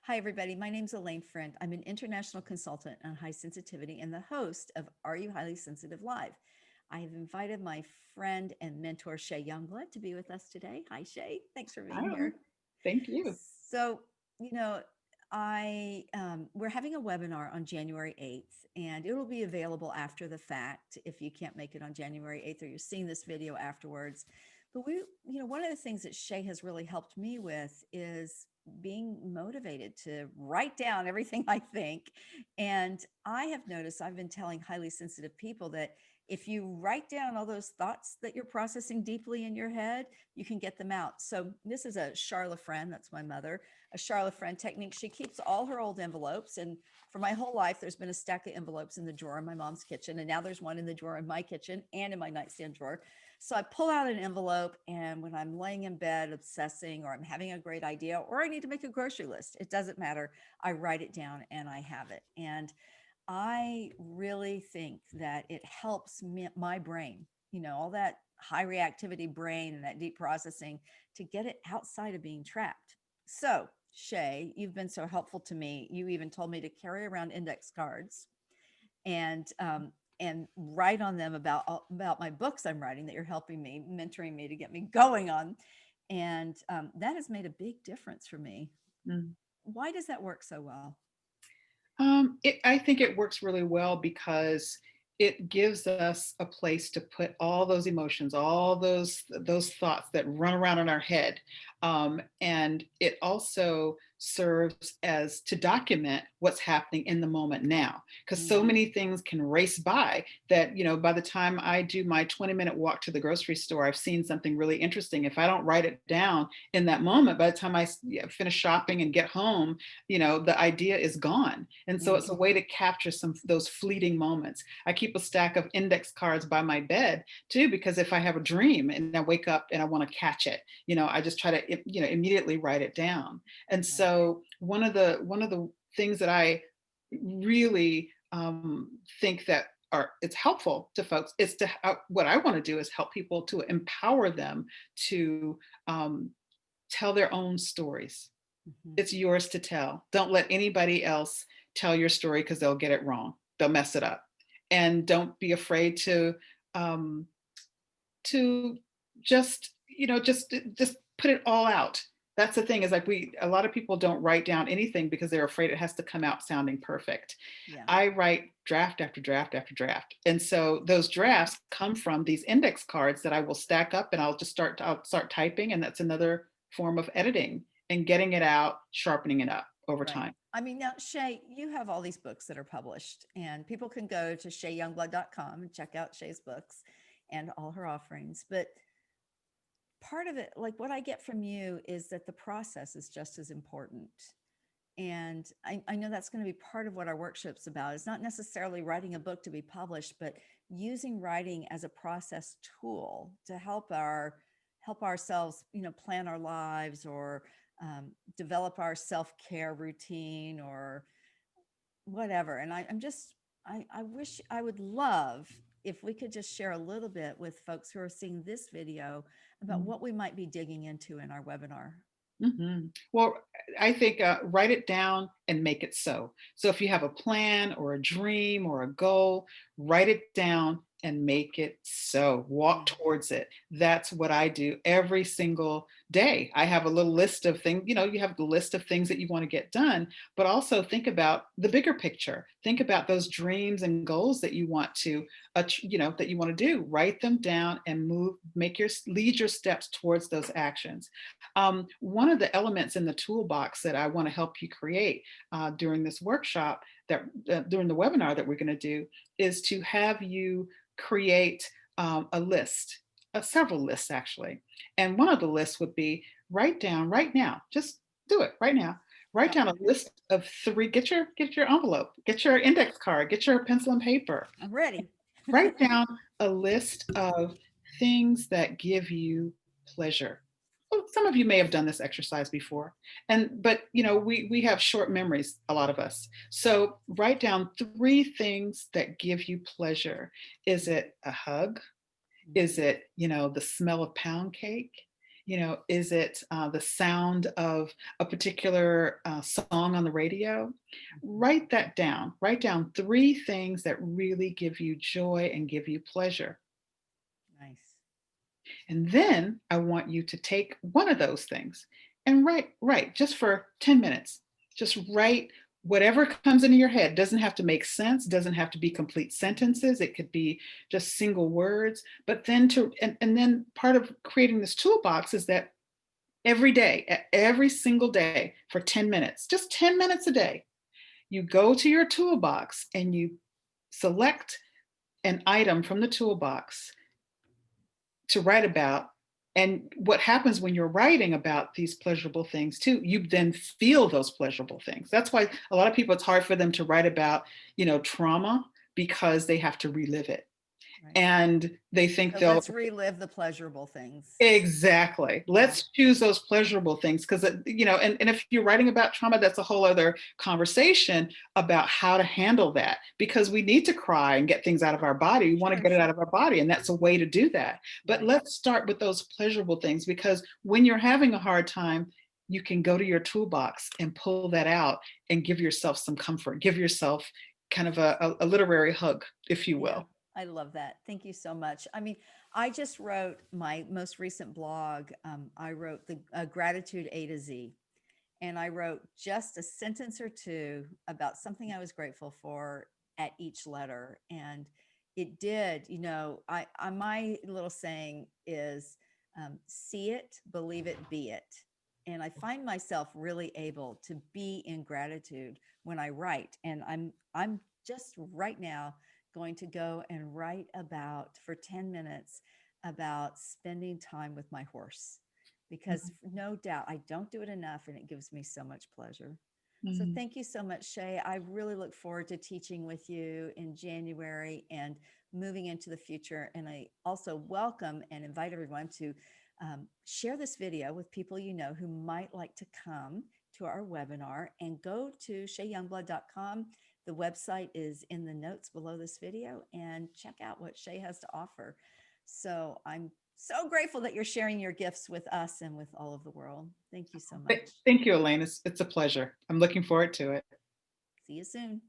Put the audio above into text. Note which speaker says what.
Speaker 1: Hi, everybody. My name's Alane Freund. I'm an international consultant on high sensitivity and the host of Are You Highly Sensitive Live? I have invited my friend and mentor, Shay Youngblood, to be with us today. Hi, Shay. Thanks for being
Speaker 2: Hi,
Speaker 1: here.
Speaker 2: thank you.
Speaker 1: So, you know, I we're having a webinar on January 8th, and it will be available after the fact if you can't make it on January 8th or you're seeing this video afterwards. But one of the things that Shay has really helped me with is being motivated to write down everything I think. And I have noticed I've been telling highly sensitive people that if you write down all those thoughts that you're processing deeply in your head, you can get them out. So this is a Charlotte friend, that's my mother, a Charlotte friend technique. She keeps all her old envelopes. And for my whole life, there's been a stack of envelopes in the drawer in my mom's kitchen. And now there's one in the drawer in my kitchen and in my nightstand drawer. So I pull out an envelope, and when I'm laying in bed obsessing, or I'm having a great idea, or I need to make a grocery list, it doesn't matter. I write it down and I have it. And I really think that it helps my brain, all that high reactivity brain and that deep processing, to get it outside of being trapped. So, Shay, you've been so helpful to me. You even told me to carry around index cards and write on them about my books I'm writing, that you're helping me, mentoring me to get me going on. And that has made a big difference for me.
Speaker 2: Mm.
Speaker 1: Why does that work so well?
Speaker 2: I think it works really well because it gives us a place to put all those emotions, all those thoughts that run around in our head, and it also serves as to document what's happening in the moment now. Because so
Speaker 1: Mm,
Speaker 2: many things can race by that, by the time I do my 20-minute walk to the grocery store, I've seen something really interesting. If I don't write it down in that moment, by the time I finish shopping and get home, the idea is gone. And so it's
Speaker 1: mm,
Speaker 2: a way to capture some of those fleeting moments. I keep a stack of index cards by my bed too, because if I have a dream and I wake up and I want to catch it, I just try to, immediately write it down. And
Speaker 1: right.
Speaker 2: so one of the things that I really think that are it's helpful to folks is to what I want to do is help people to empower them to um, tell their own stories.
Speaker 1: Mhm.
Speaker 2: It's yours to tell. Don't let anybody else tell your story because they'll get it wrong. They'll mess it up. And don't be afraid um, to just put it all out. That's the thing, is like a lot of people don't write down anything because they're afraid it has to come out sounding perfect.
Speaker 1: Yeah.
Speaker 2: I write draft after draft after draft. And so those drafts come from these index cards that I will stack up, and I'll start typing, and that's another form of editing and getting it out, sharpening it up over
Speaker 1: Right.
Speaker 2: time.
Speaker 1: I mean, now, Shay, you have all these books that are published, and people can go to shayyoungblood.com and check out Shay's books and all her offerings. But part of it, like what I get from you, is that the process is just as important. And I know that's going to be part of what our workshop's about. It's not necessarily writing a book to be published, but using writing as a process tool to help ourselves, plan our lives, or develop our self-care routine, or whatever. And I wish, I would love if we could just share a little bit with folks who are seeing this video about what we might be digging into in our webinar.
Speaker 2: Well, I think write it down and make it so. So if you have a plan or a dream or a goal, write it down and make it so. Walk
Speaker 1: Mm,
Speaker 2: towards it. That's what I do every single day. I have a little list of things, you have the list of things that you want to get done, but also think about the bigger picture. Think about those dreams and goals that you want to, that you want to do. Write them down and lead your steps towards those actions. One of the elements in the toolbox that I want to help you create during this workshop, that during the webinar that we're going to do, is to have you create a list, several lists actually. And one of the lists would be, write down right now, just do it right now. Write
Speaker 1: yeah,
Speaker 2: down a list of three. Get your envelope, get your index card, get your pencil and paper.
Speaker 1: I'm ready.
Speaker 2: Write down a list of things that give you pleasure. Well, some of you may have done this exercise before, but we have short memories, a lot of us. So write down three things that give you pleasure. Is it a hug? Is
Speaker 1: Mhm.
Speaker 2: it, the smell of pound cake? Is it the sound of a particular song on the radio?
Speaker 1: Mhm.
Speaker 2: Write that down. Write down three things that really give you joy and give you pleasure.
Speaker 1: Nice.
Speaker 2: And then I want you to take one of those things and write just for 10 minutes. Just write whatever comes into your head. Doesn't have to make sense, doesn't have to be complete sentences. It could be just single words. But then and then part of creating this toolbox is that every day, every single day for 10 minutes, just 10 minutes a day, you go to your toolbox and you select an item from the toolbox to write about. And what happens when you're writing about these pleasurable things too, you then feel those pleasurable things. That's why a lot of people, it's hard for them to write about, trauma because they have to relive it.
Speaker 1: Right.
Speaker 2: And they think
Speaker 1: So
Speaker 2: they'll
Speaker 1: let's relive the pleasurable things.
Speaker 2: exactly.
Speaker 1: Yeah.
Speaker 2: Let's choose those pleasurable things because, and if you're writing about trauma, that's a whole other conversation about how to handle that because we need to cry and get things out of our body. We want to
Speaker 1: Sure,
Speaker 2: get it out
Speaker 1: sure.
Speaker 2: of our body, and that's a way to do that. But
Speaker 1: Right.
Speaker 2: let's start with those pleasurable things because when you're having a hard time, you can go to your toolbox and pull that out and give yourself some comfort, give yourself kind of a literary hug, if you
Speaker 1: Yeah.
Speaker 2: will.
Speaker 1: I love that. Thank you so much. I mean, I just wrote my most recent blog. I wrote the gratitude A to Z, and I wrote just a sentence or two about something I was grateful for at each letter. And it did, my little saying is see it, believe it, be it. And I find myself really able to be in gratitude when I write. And I'm just right now going to go and write about for 10 minutes about spending time with my horse because no doubt I don't do it enough and it gives me so much pleasure. So
Speaker 2: Mhm.
Speaker 1: thank you so much, Shay. I really look forward to teaching with you in January and moving into the future. And I also welcome and invite everyone to share this video with people you know who might like to come to our webinar and go to shayyoungblood.com. The website is in the notes below this video and check out what Shay has to offer. So I'm so grateful that you're sharing your gifts with us and with all of the world. Thank you so much.
Speaker 2: Thank you, Elaine. It's a pleasure. I'm looking forward to it.
Speaker 1: See you soon.